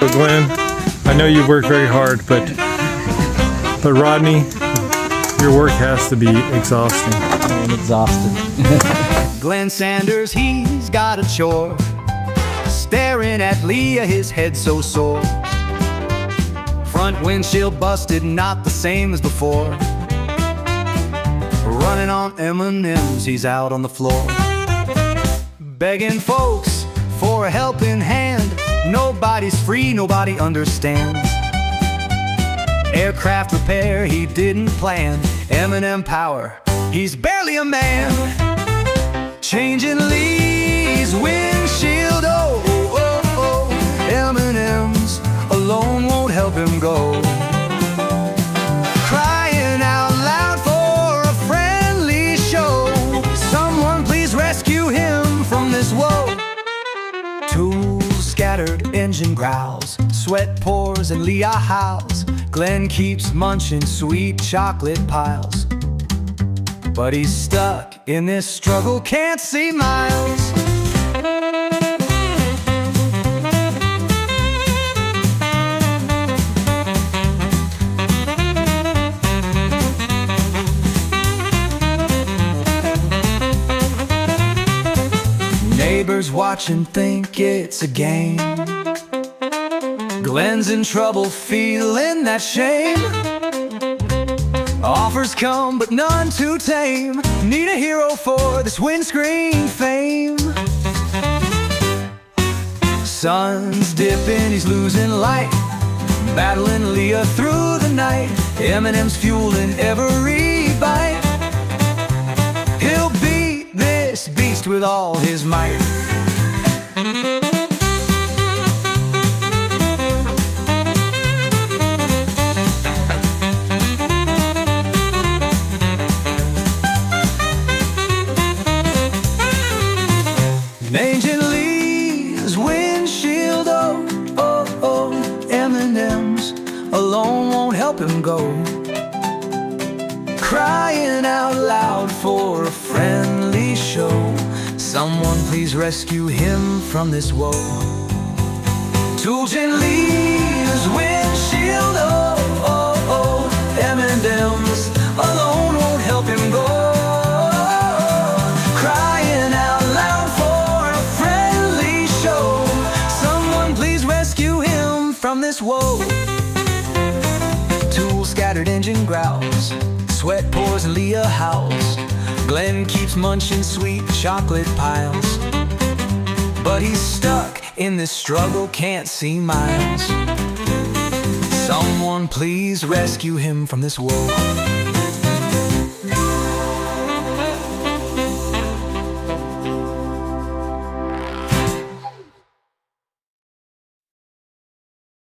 Glenn, I know you work very hard, but Rodney, your work has to be exhausting. I'm exhausted. Glenn Sanders, he's got a chore, staring at Leah, his head so sore. Front windshield busted, not the same as before. Running on M&Ms, he's out on the floor, begging folks for a helping hand. Nobody's free, nobody understands. Aircraft repair he didn't plan. M&M power, he's barely a man. Changing Lee's windshield, oh, oh, oh. M&M's alone won't help him go. Crying out loud for a friendly show. Someone please rescue him from this woe. Tools scattered, engine growls, sweat pours and Leah howls. Glenn keeps munching sweet chocolate piles, but he's stuck in this struggle, can't see miles. Neighbors watching think it's a game. Glenn's in trouble, feeling that shame. Offers come, but none too tame. Need a hero for this windscreen fame. Sun's dipping, he's losing light, battling Leah through the night. M&M's fueling every bite. He'll beat this beast with all his might. Changing Lee's windshield, oh, oh, oh. M&M's alone won't help him go. Crying out loud for a friendly show. Someone please rescue him from this woe. Changing Lee's windshield, oh, oh, oh. M&M's alone won't help him go. From this woe. Tools scattered, engine growls, sweat pours and Leah howls. Glenn keeps munching sweet chocolate piles, but he's stuck in this struggle, can't see miles. Someone please rescue him from this woe.